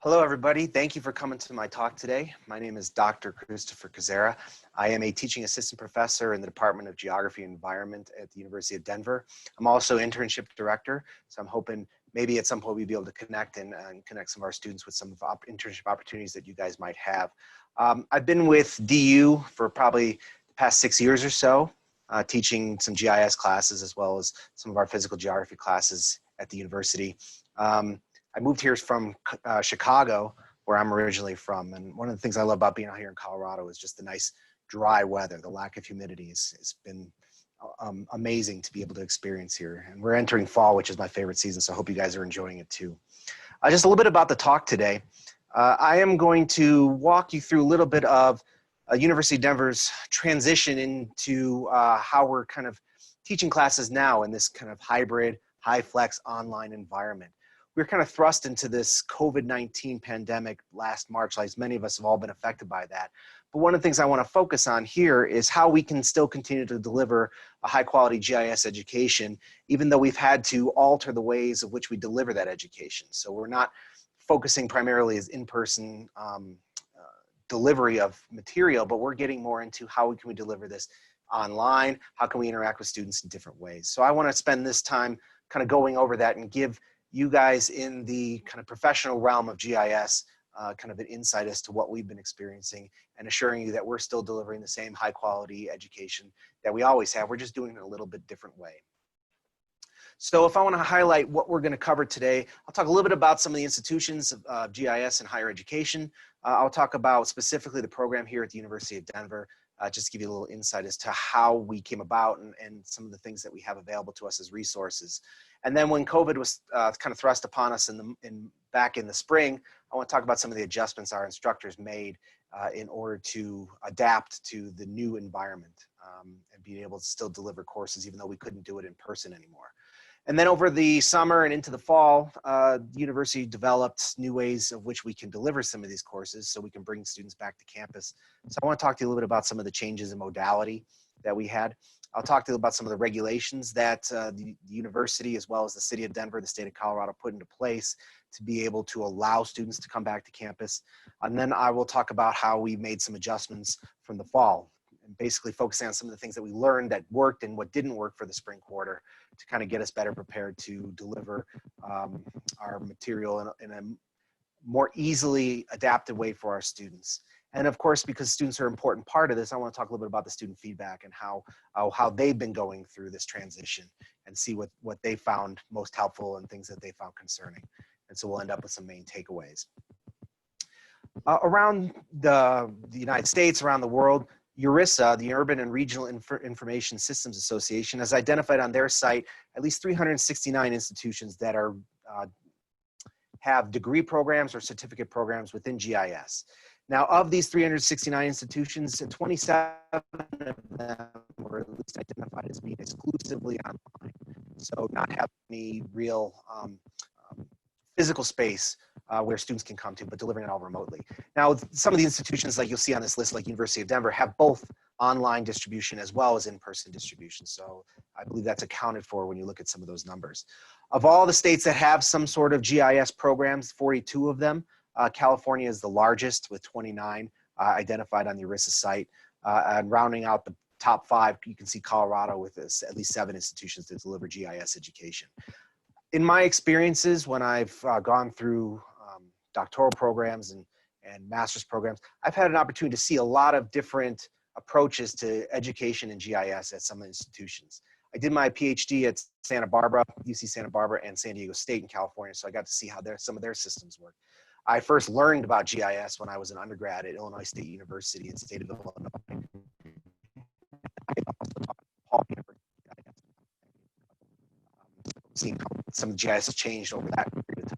Hello, everybody. Thank you for coming to my talk today. My name is Dr. Christopher Kuzera. I am a teaching assistant professor in the Department of Geography and Environment at the University of Denver. I'm also internship director, so I'm hoping maybe at some point we'll be able to connect and connect some of our students with some of internship opportunities that you guys might have. I've been with DU for probably the past 6 years or so, teaching some GIS classes as well as some of our physical geography classes at the university. I moved here from Chicago, where I'm originally from. And one of the things I love about being out here in Colorado is just the nice dry weather. The lack of humidity has been amazing to be able to experience here. And we're entering fall, which is my favorite season. So I hope you guys are enjoying it too. Just a little bit about the talk today. I am going to walk you through a little bit of University of Denver's transition into how we're kind of teaching classes now in this kind of hybrid, high flex online environment. We were kind of thrust into this COVID-19 pandemic last March, like many of us have all been affected by that. But one of the things I want to focus on here is how we can still continue to deliver a high quality GIS education, even though we've had to alter the ways of which we deliver that education. So we're not focusing primarily as in-person delivery of material, but we're getting more into how can we deliver this online, how can we interact with students in different ways. So I want to spend this time kind of going over that and give you guys in the kind of professional realm of GIS kind of an insight as to what we've been experiencing and assuring you that we're still delivering the same high quality education that we always have. We're just doing it in a little bit different way. So if I want to highlight what we're going to cover today, I'll talk a little bit about some of the institutions of GIS in higher education. I'll talk about specifically the program here at the University of Denver, just to give you a little insight as to how we came about and some of the things that we have available to us as resources. And then when COVID was kind of thrust upon us back in the spring, I want to talk about some of the adjustments our instructors made in order to adapt to the new environment and be able to still deliver courses even though we couldn't do it in person anymore. And then over the summer and into the fall, the university developed new ways of which we can deliver some of these courses so we can bring students back to campus. So I want to talk to you a little bit about some of the changes in modality that we had. I'll talk to you about some of the regulations that the university, as well as the city of Denver, the state of Colorado, put into place to be able to allow students to come back to campus. And then I will talk about how we made some adjustments from the fall, and basically focusing on some of the things that we learned that worked and what didn't work for the spring quarter to kind of get us better prepared to deliver our material in a more easily adapted way for our students. And of course, because students are an important part of this, I want to talk a little bit about the student feedback and how they've been going through this transition and see what they found most helpful and things that they found concerning. And so we'll end up with some main takeaways. Around the United States, around the world, URISA, the Urban and Regional Information Systems Association, has identified on their site at least 369 institutions that are have degree programs or certificate programs within GIS. Now, of these 369 institutions, 27 of them were at least identified as being exclusively online. So not having any real physical space where students can come to, but delivering it all remotely. Now, some of the institutions like you'll see on this list, like University of Denver, have both online distribution as well as in-person distribution. So I believe that's accounted for when you look at some of those numbers. Of all the states that have some sort of GIS programs, 42 of them, California is the largest with 29 identified on the URISA site. And rounding out the top 5, you can see Colorado with at least 7 institutions that deliver GIS education. In my experiences, when I've gone through doctoral programs and master's programs, I've had an opportunity to see a lot of different approaches to education and GIS at some of the institutions. I did my PhD at Santa Barbara, UC Santa Barbara, and San Diego State in California, so I got to see how some of their systems work. I first learned about GIS when I was an undergrad at Illinois State University in the state of Illinois. I also taught Paul University GIS. Seeing how some of the GIS has changed over that period of time.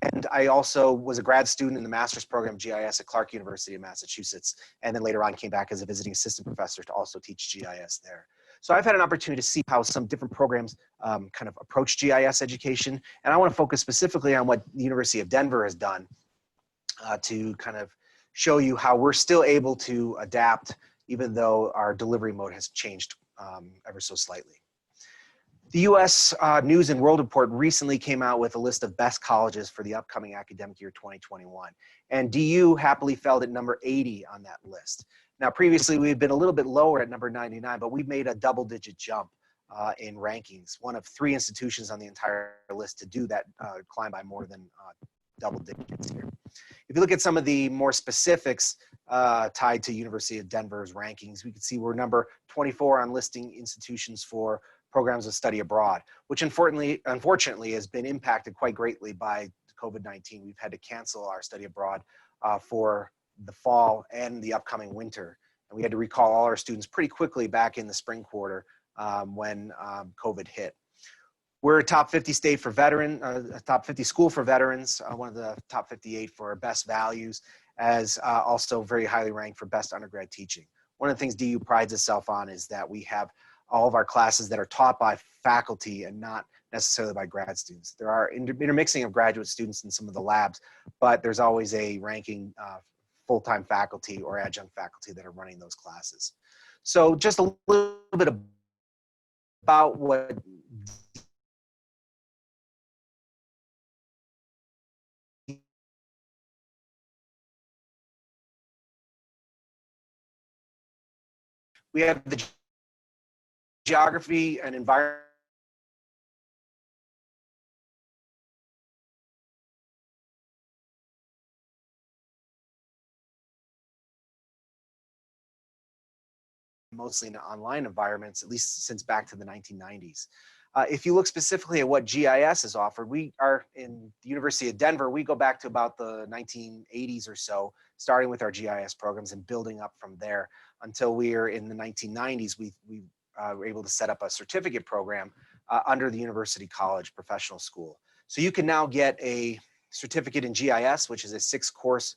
And I also was a grad student in the master's program GIS at Clark University of Massachusetts, and then later on came back as a visiting assistant professor to also teach GIS there. So I've had an opportunity to see how some different programs kind of approach GIS education, and I want to focus specifically on what the University of Denver has done to kind of show you how we're still able to adapt even though our delivery mode has changed ever so slightly. The U.S. News and World Report recently came out with a list of best colleges for the upcoming academic year 2021. And DU happily fell at number 80 on that list. Now, previously, we had been a little bit lower at number 99, but we've made a double-digit jump in rankings. One of 3 institutions on the entire list to do that, climb by more than double digits here. If you look at some of the more specifics tied to University of Denver's rankings, we can see we're number 24 on listing institutions for programs of study abroad, which unfortunately has been impacted quite greatly by COVID-19. We've had to cancel our study abroad for the fall and the upcoming winter. And we had to recall all our students pretty quickly back in the spring quarter when COVID hit. We're a top 50 state for a top 50 school for veterans, one of the top 58 for best values, as also very highly ranked for best undergrad teaching. One of the things DU prides itself on is that we have all of our classes that are taught by faculty and not necessarily by grad students. There are intermixing of graduate students in some of the labs, but there's always a ranking full-time faculty or adjunct faculty that are running those classes. So just a little bit about what we have the geography and environment mostly in online environments, at least since back to the 1990s. If you look specifically at what GIS is offered, we are in the University of Denver, we go back to about the 1980s or so, starting with our GIS programs and building up from there until we are in the 1990s, we were able to set up a certificate program under the University College Professional School. So you can now get a certificate in GIS, which is a 6-course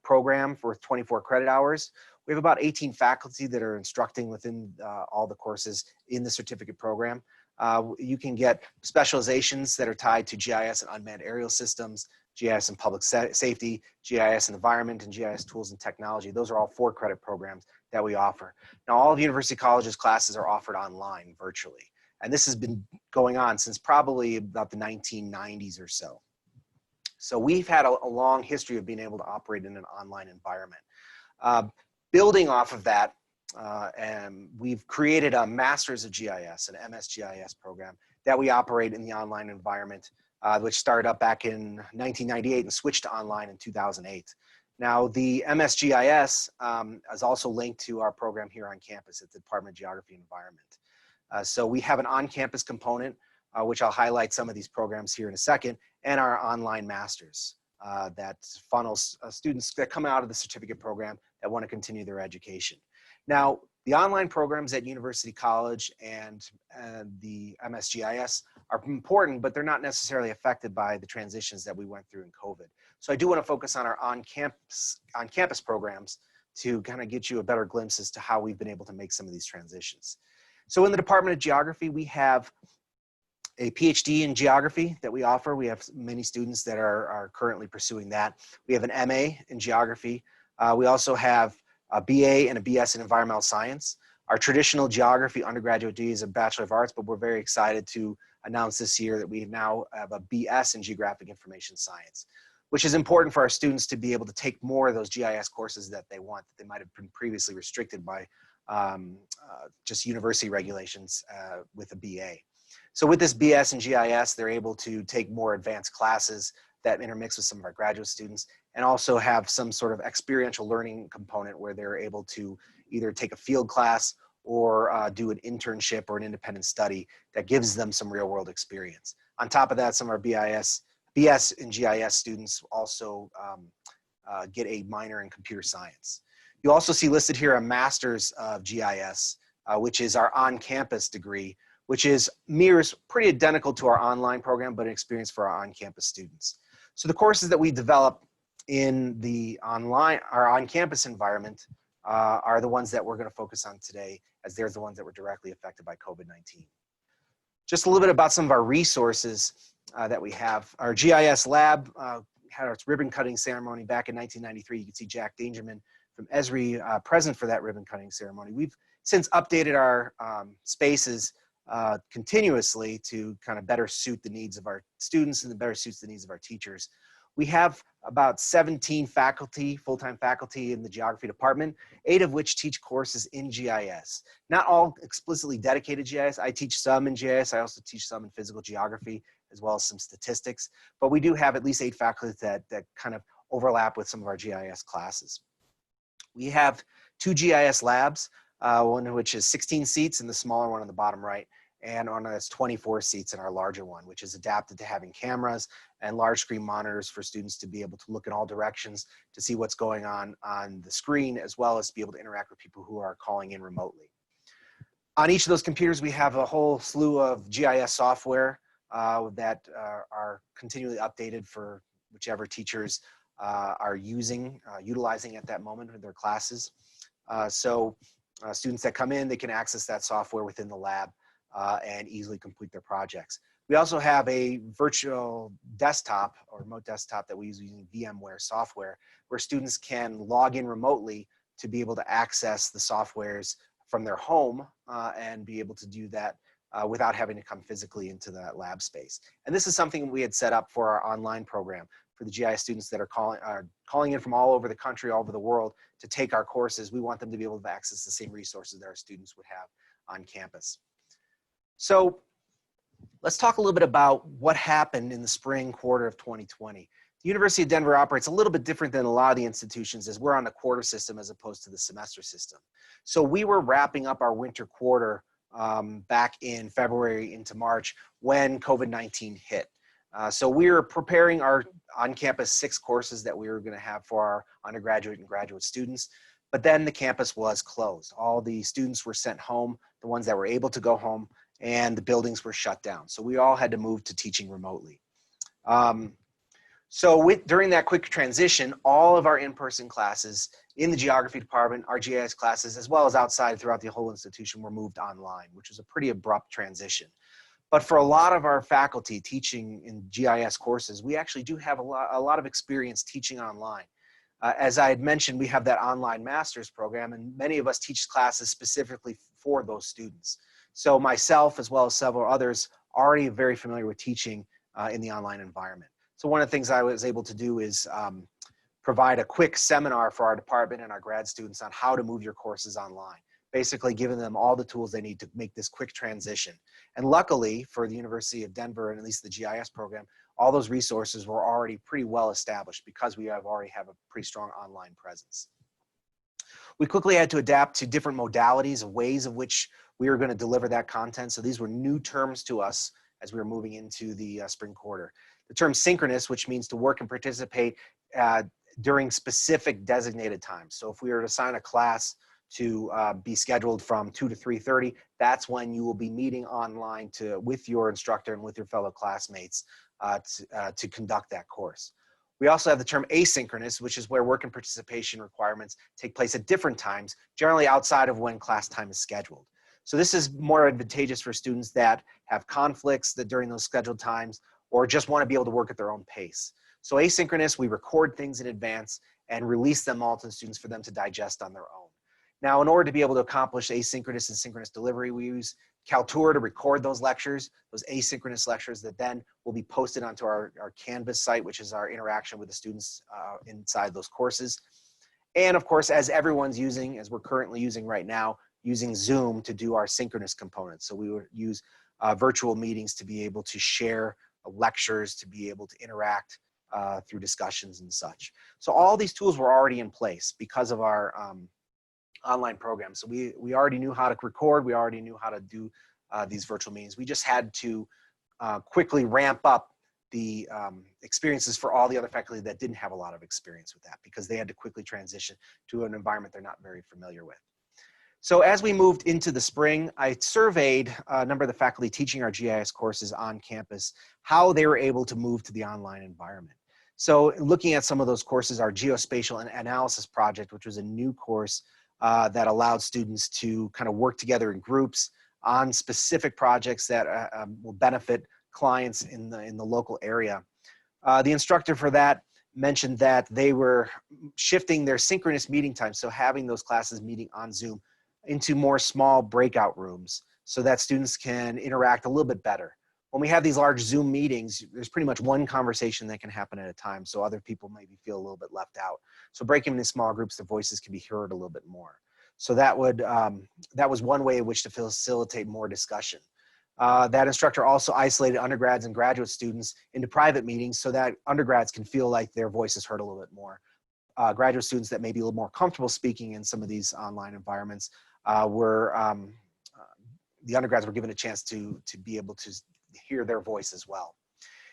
program for 24 credit hours. We have about 18 faculty that are instructing within all the courses in the certificate program. You can get specializations that are tied to GIS and unmanned aerial systems, GIS and public safety, GIS and environment, and GIS tools and technology. Those are all 4-credit programs that we offer. Now, all of University College's classes are offered online virtually. And this has been going on since probably about the 1990s or so. So we've had a long history of being able to operate in an online environment. Building off of that, and we've created a Masters of GIS, an MS-GIS program that we operate in the online environment, which started up back in 1998 and switched to online in 2008. Now, the MS-GIS is also linked to our program here on campus at the Department of Geography and Environment. So we have an on-campus component, which I'll highlight some of these programs here in a second, and our online masters that funnels students that come out of the certificate program that want to continue their education. Now, the online programs at University College and the MS-GIS are important, but they're not necessarily affected by the transitions that we went through in COVID. So I do want to focus on our on-campus programs to kind of get you a better glimpse as to how we've been able to make some of these transitions. So in the Department of Geography, we have a PhD in geography that we offer. We have many students that are currently pursuing that. We have an MA in geography. We also have a BA and a BS in environmental science. Our traditional geography undergraduate degree is a Bachelor of Arts, but we're very excited to announce this year that we now have a BS in geographic information science, which is important for our students to be able to take more of those GIS courses that they want, that they might have been previously restricted by just university regulations with a BA. So with this BS in GIS, they're able to take more advanced classes that intermix with some of our graduate students, and also have some sort of experiential learning component where they're able to either take a field class or do an internship or an independent study that gives them some real world experience. On top of that, some of our BS in GIS students also get a minor in computer science. You also see listed here a Master's of GIS, which is our on-campus degree, which mirrors pretty identical to our online program, but an experience for our on-campus students. So the courses that we develop in the our on-campus environment are the ones that we're going to focus on today, as they're the ones that were directly affected by COVID-19. Just a little bit about some of our resources that we have. Our GIS lab had its ribbon cutting ceremony back in 1993. You can see Jack Dangerman from Esri present for that ribbon cutting ceremony. We've since updated our spaces continuously to kind of better suit the needs of our students and better suits the needs of our teachers. We have about 17 faculty, full-time faculty in the geography department, 8 of which teach courses in GIS. Not all explicitly dedicated GIS. I teach some in GIS. I also teach some in physical geography, as well as some statistics. But we do have at least 8 faculty that kind of overlap with some of our GIS classes. We have 2 GIS labs, one of which is 16 seats and the smaller one on the bottom right, and one that's 24 seats in our larger one, which is adapted to having cameras and large screen monitors for students to be able to look in all directions to see what's going on the screen, as well as to be able to interact with people who are calling in remotely. On each of those computers, we have a whole slew of GIS software that are continually updated for whichever teachers are utilizing at that moment in their classes. Students that come in, they can access that software within the lab and easily complete their projects. We also have a virtual desktop or remote desktop that we use using VMware software, where students can log in remotely to be able to access the softwares from their home and be able to do that without having to come physically into that lab space. And this is something we had set up for our online program for the GIS students that are calling in from all over the country, all over the world to take our courses. We want them to be able to access the same resources that our students would have on campus. So let's talk a little bit about what happened in the spring quarter of 2020. The University of Denver operates a little bit different than a lot of the institutions, as we're on the quarter system as opposed to the semester system. So we were wrapping up our winter quarter back in February into March when COVID-19 hit. So we were preparing our on-campus 6 courses that we were going to have for our undergraduate and graduate students. But then the campus was closed. All the students were sent home, the ones that were able to go home, and the buildings were shut down. So we all had to move to teaching remotely. During that quick transition, all of our in-person classes in the geography department, our GIS classes, as well as outside throughout the whole institution, were moved online, which was a pretty abrupt transition. But for a lot of our faculty teaching in GIS courses, we actually do have a lot of experience teaching online. As I had mentioned, we have that online master's program, and many of us teach classes specifically for those students. So myself, as well as several others, already very familiar with teaching in the online environment. So one of the things I was able to do is provide a quick seminar for our department and our grad students on how to move your courses online, basically giving them all the tools they need to make this quick transition. And luckily for the University of Denver, and at least the GIS program, all those resources were already pretty well established because we already have a pretty strong online presence. We quickly had to adapt to different modalities, ways of which we were going to deliver that content. So these were new terms to us as we were moving into the spring quarter. The term synchronous, which means to work and participate during specific designated times. So if we were to assign a class to be scheduled from 2 to 3:30, that's when you will be meeting online with your instructor and with your fellow classmates to conduct that course. We also have the term asynchronous, which is where work and participation requirements take place at different times, generally outside of when class time is scheduled. So this is more advantageous for students that have conflicts during those scheduled times, or just want to be able to work at their own pace. So asynchronous, we record things in advance and release them all to the students for them to digest on their own. Now, in order to be able to accomplish asynchronous and synchronous delivery, we use Kaltura to record those lectures, those asynchronous lectures that then will be posted onto our Canvas site, which is our interaction with the students inside those courses. And of course, as everyone's using, as we're currently using right now, using Zoom to do our synchronous components. So we would use virtual meetings to be able to share lectures, to be able to interact through discussions and such. So all these tools were already in place because of our online program. So we already knew how to record, we already knew how to do these virtual meetings. We just had to quickly ramp up the experiences for all the other faculty that didn't have a lot of experience with that, because they had to quickly transition to an environment they're not very familiar with. So as we moved into the spring, I surveyed a number of the faculty teaching our GIS courses on campus, how they were able to move to the online environment. So looking at some of those courses, our geospatial analysis project, which was a new course that allowed students to kind of work together in groups on specific projects that will benefit clients in the local area. The instructor for that mentioned that they were shifting their synchronous meeting times, so having those classes meeting on Zoom, into more small breakout rooms so that students can interact a little bit better. When we have these large Zoom meetings, there's pretty much one conversation that can happen at a time, so other people maybe feel a little bit left out. So breaking them into small groups, their voices can be heard a little bit more. So that was one way in which to facilitate more discussion. That instructor also isolated undergrads and graduate students into private meetings so that undergrads can feel like their voice is heard a little bit more. Graduate students that may be a little more comfortable speaking in some of these online environments the undergrads were given a chance to be able to hear their voice as well.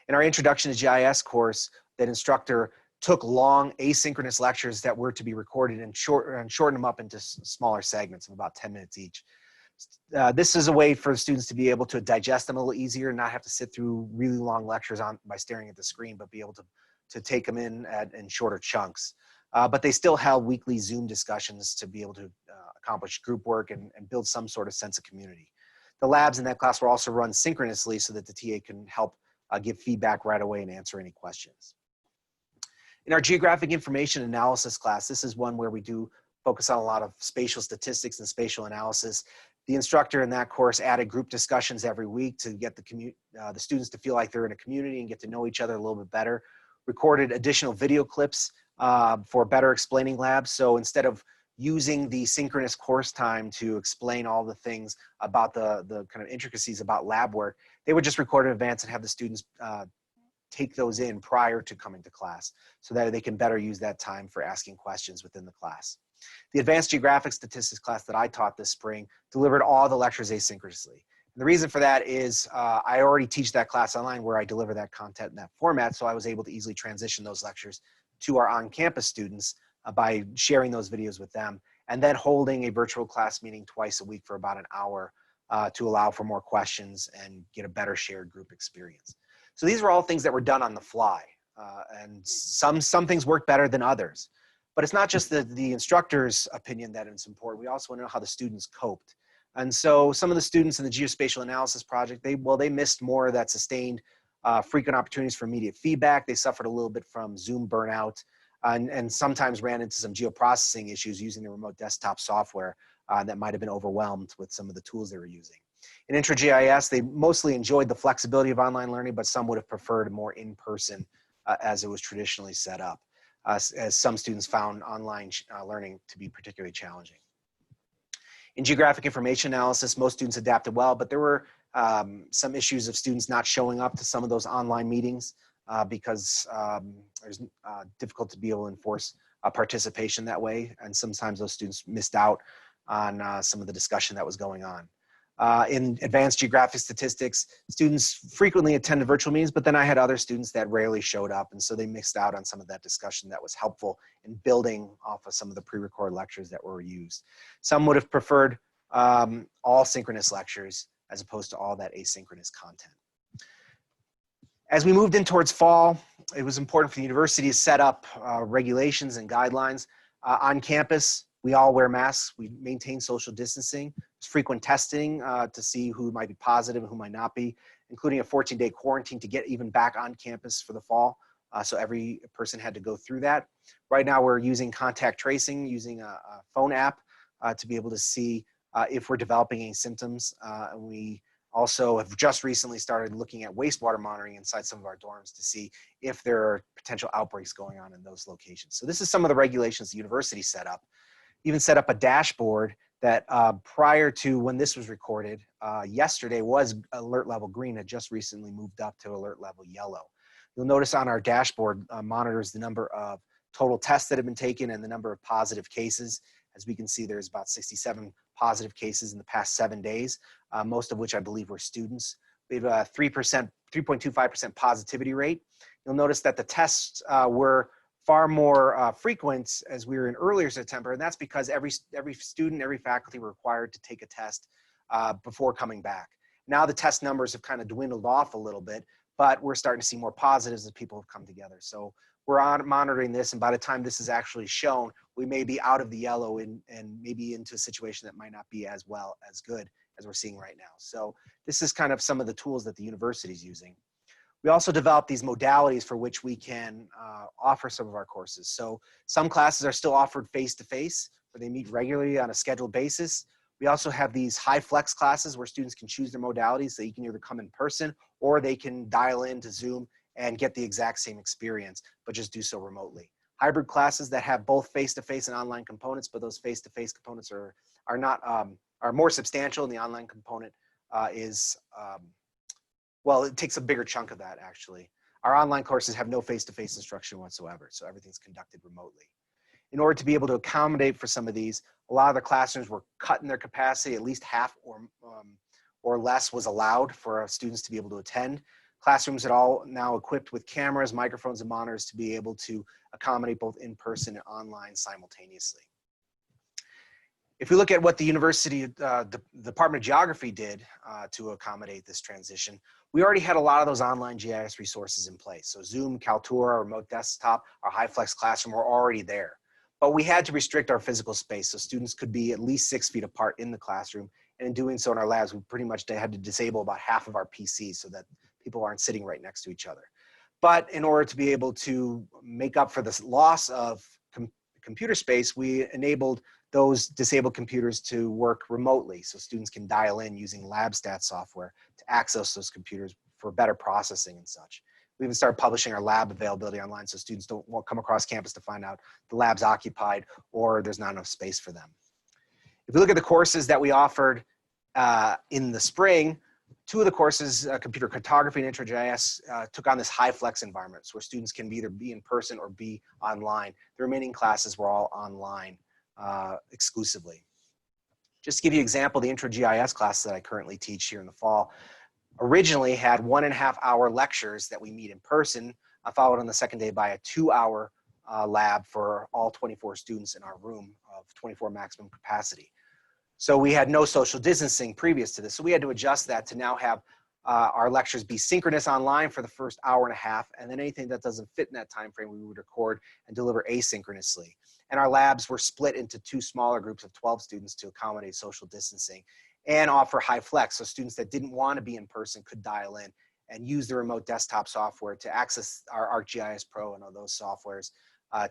In our Introduction to GIS course, that instructor took long asynchronous lectures that were to be recorded and shortened them up into smaller segments of about 10 minutes each. This is a way for students to be able to digest them a little easier and not have to sit through really long lectures by staring at the screen, but be able to take them in shorter chunks. But they still held weekly Zoom discussions to be able to accomplish group work and build some sort of sense of community. The labs in that class were also run synchronously so that the TA can help give feedback right away and answer any questions. In our geographic information analysis class, this is one where we do focus on a lot of spatial statistics and spatial analysis. The instructor in that course added group discussions every week to get the students to feel like they're in a community and get to know each other a little bit better. Recorded additional video clips for better explaining labs. So instead of using the synchronous course time to explain all the things about the kind of intricacies about lab work, they would just record in advance and have the students take those in prior to coming to class so that they can better use that time for asking questions within the class. The Advanced Geographic Statistics class that I taught this spring delivered all the lectures asynchronously. And the reason for that is I already teach that class online where I deliver that content in that format, so I was able to easily transition those lectures to our on-campus students by sharing those videos with them, and then holding a virtual class meeting twice a week for about an hour to allow for more questions and get a better shared group experience. So these were all things that were done on the fly, and some things worked better than others. But it's not just the instructor's opinion that it's important. We also want to know how the students coped. And so some of the students in the geospatial analysis project, they missed more of that sustained frequent opportunities for immediate feedback. They suffered a little bit from Zoom burnout and sometimes ran into some geoprocessing issues using the remote desktop software that might have been overwhelmed with some of the tools they were using. In Intra-GIS, they mostly enjoyed the flexibility of online learning, but some would have preferred more in-person as it was traditionally set up, as some students found online learning to be particularly challenging. In geographic information analysis, most students adapted well, but there were some issues of students not showing up to some of those online meetings because it's difficult to be able to enforce participation that way, and sometimes those students missed out on some of the discussion that was going on. In advanced geographic statistics, students frequently attended virtual meetings, but then I had other students that rarely showed up, and so they missed out on some of that discussion that was helpful in building off of some of the pre-recorded lectures that were used. Some would have preferred all synchronous lectures as opposed to all that asynchronous content. As we moved in towards fall, it was important for the university to set up regulations and guidelines. On campus, we all wear masks. We maintain social distancing. There's frequent testing to see who might be positive and who might not be, including a 14-day quarantine to get even back on campus for the fall. So every person had to go through that. Right now, we're using contact tracing, using a phone app to be able to see if we're developing any symptoms. And we also have just recently started looking at wastewater monitoring inside some of our dorms to see if there are potential outbreaks going on in those locations. So this is some of the regulations the university set up. Even set up a dashboard that prior to when this was recorded, yesterday was alert level green, had just recently moved up to alert level yellow. You'll notice on our dashboard monitors the number of total tests that have been taken and the number of positive cases. As we can see, there's about 67 positive cases in the past 7 days, most of which I believe were students. We have a 3.25% positivity rate. You'll notice that the tests were far more frequent as we were in earlier September, and that's because every student, every faculty were required to take a test before coming back. Now the test numbers have kind of dwindled off a little bit, but we're starting to see more positives as people have come together. So we're monitoring this, and by the time this is actually shown, we may be out of the yellow and maybe into a situation that might not be as good as we're seeing right now. So this is kind of some of the tools that the university is using. We also developed these modalities for which we can offer some of our courses. So some classes are still offered face-to-face, where they meet regularly on a scheduled basis. We also have these high flex classes where students can choose their modalities. So you can either come in person or they can dial into Zoom and get the exact same experience, but just do so remotely. Hybrid classes that have both face-to-face and online components, but those face-to-face components are more substantial, and the online component well, it takes a bigger chunk of that actually. Our online courses have no face-to-face instruction whatsoever, so everything's conducted remotely. In order to be able to accommodate for some of these, a lot of the classrooms were cut in their capacity. At least half or less was allowed for students to be able to attend. Classrooms are all now equipped with cameras, microphones, and monitors to be able to accommodate both in-person and online simultaneously. If we look at what the University Department of Geography did to accommodate this transition, we already had a lot of those online GIS resources in place. So Zoom, Kaltura, remote desktop, our high flex classroom were already there. But we had to restrict our physical space so students could be at least 6 feet apart in the classroom. And in doing so in our labs, we pretty much had to disable about half of our PCs so that people aren't sitting right next to each other. But in order to be able to make up for this loss of computer space, we enabled those disabled computers to work remotely so students can dial in using LabStat software to access those computers for better processing and such. We even started publishing our lab availability online so students won't come across campus to find out the lab's occupied or there's not enough space for them. If we look at the courses that we offered in the spring, 2 of the courses, computer cartography and IntroGIS, took on this high flex environment where students can either be in person or be online. The remaining classes were all online exclusively. Just to give you an example, the IntroGIS class that I currently teach here in the fall originally had 1.5 hour lectures that we meet in person, followed on the second day by a 2-hour lab for all 24 students in our room of 24 maximum capacity. So we had no social distancing previous to this. So we had to adjust that to now have our lectures be synchronous online for the first 1.5 hours, and then anything that doesn't fit in that time frame, we would record and deliver asynchronously. And our labs were split into 2 smaller groups of 12 students to accommodate social distancing and offer high flex. So students that didn't want to be in person could dial in and use the remote desktop software to access our ArcGIS Pro and all those softwares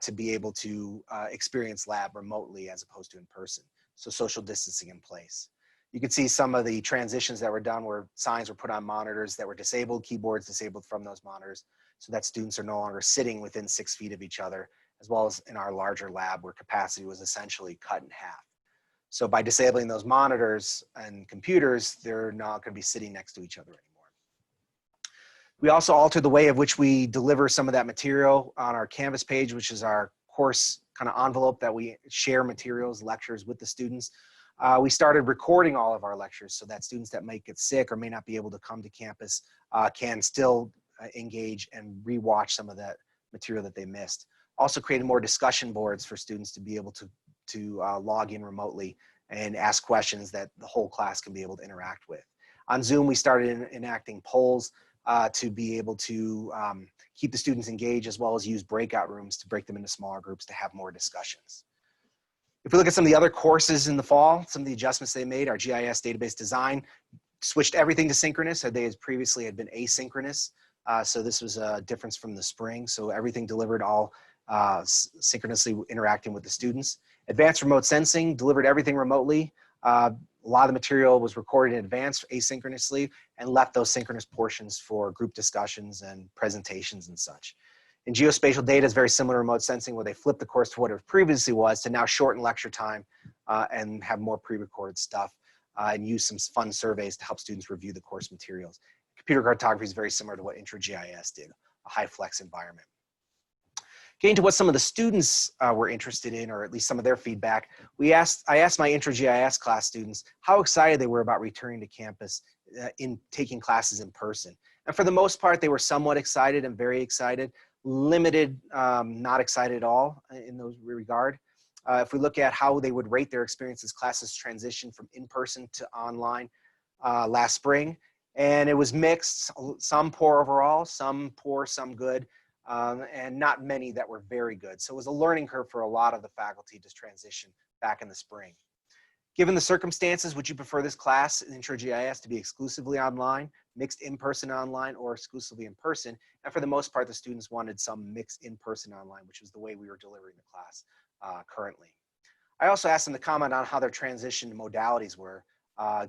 to be able to experience lab remotely as opposed to in person. So social distancing in place. You can see some of the transitions that were done where signs were put on monitors that were disabled, keyboards disabled from those monitors, so that students are no longer sitting within 6 feet of each other, as well as in our larger lab where capacity was essentially cut in half. So by disabling those monitors and computers, they're not going to be sitting next to each other anymore. We also altered the way of which we deliver some of that material on our Canvas page, which is our course kind of envelope that we share materials, lectures with the students. We started recording all of our lectures so that students that might get sick or may not be able to come to campus can still engage and rewatch some of that material that they missed. Also created more discussion boards for students to be able to log in remotely and ask questions that the whole class can be able to interact with. On Zoom, we started enacting polls to be able to keep the students engaged, as well as use breakout rooms to break them into smaller groups to have more discussions. If we look at some of the other courses in the fall, some of the adjustments they made, our GIS database design switched everything to synchronous. They previously had been asynchronous. So this was a difference from the spring. So everything delivered all synchronously interacting with the students. Advanced remote sensing delivered everything remotely. A lot of the material was recorded in advance asynchronously and left those synchronous portions for group discussions and presentations and such. In geospatial data is very similar to remote sensing, where they flipped the course to what it previously was to now shorten lecture time and have more pre-recorded stuff and use some fun surveys to help students review the course materials. Computer cartography is very similar to what IntroGIS did, a high flex environment. Getting to what some of the students were interested in, or at least some of their feedback, I asked my IntroGIS class students how excited they were about returning to campus in taking classes in person. And for the most part, they were somewhat excited and very excited, limited, not excited at all in those regard. If we look at how they would rate their experience as classes transition from in-person to online last spring, and it was mixed, some poor overall, some poor, some good. And not many that were very good. So it was a learning curve for a lot of the faculty to transition back in the spring. Given the circumstances, would you prefer this class in IntroGIS to be exclusively online, mixed in-person online, or exclusively in person? And for the most part, the students wanted some mixed in-person online, which was the way we were delivering the class currently. I also asked them to comment on how their transition to modalities were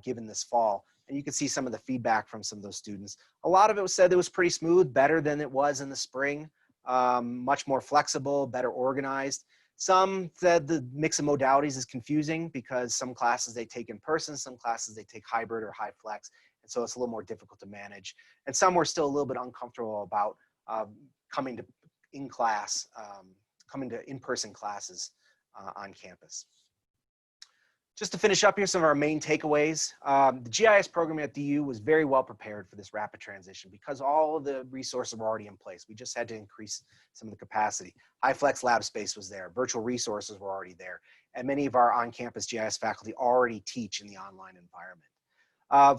given this fall. And you can see some of the feedback from some of those students. A lot of it was said it was pretty smooth, better than it was in the spring, much more flexible, better organized. Some said the mix of modalities is confusing because some classes they take in person, some classes they take hybrid or high flex. And so it's a little more difficult to manage. And some were still a little bit uncomfortable about coming to in-person classes on campus. Just to finish up here, some of our main takeaways. The GIS program at DU was very well prepared for this rapid transition because all of the resources were already in place. We just had to increase some of the capacity. High flex lab space was there. Virtual resources were already there. And many of our on-campus GIS faculty already teach in the online environment.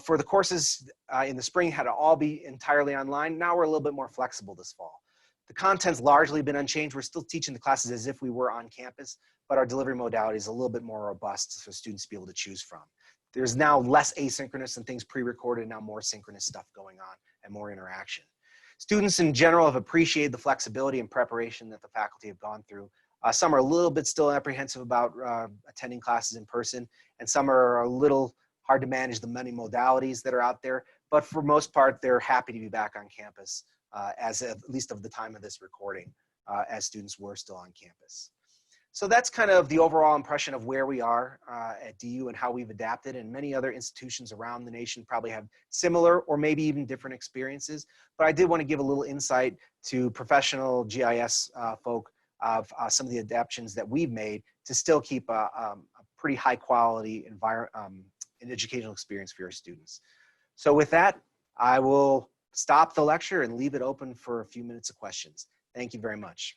For the courses in the spring had to all be entirely online. Now we're a little bit more flexible this fall. The content's largely been unchanged. We're still teaching the classes as if we were on campus, but our delivery modality is a little bit more robust for students to be able to choose from. There's now less asynchronous and things pre-recorded, now more synchronous stuff going on and more interaction. Students in general have appreciated the flexibility and preparation that the faculty have gone through. Some are a little bit still apprehensive about attending classes in person, and some are a little hard to manage the many modalities that are out there, but for most part, they're happy to be back on campus as at least of the time of this recording, as students were still on campus. So that's kind of the overall impression of where we are at DU and how we've adapted, and many other institutions around the nation probably have similar or maybe even different experiences. But I did want to give a little insight to professional GIS folk of some of the adaptations that we've made to still keep a pretty high quality an educational experience for your students. So with that, I will stop the lecture and leave it open for a few minutes of questions. Thank you very much.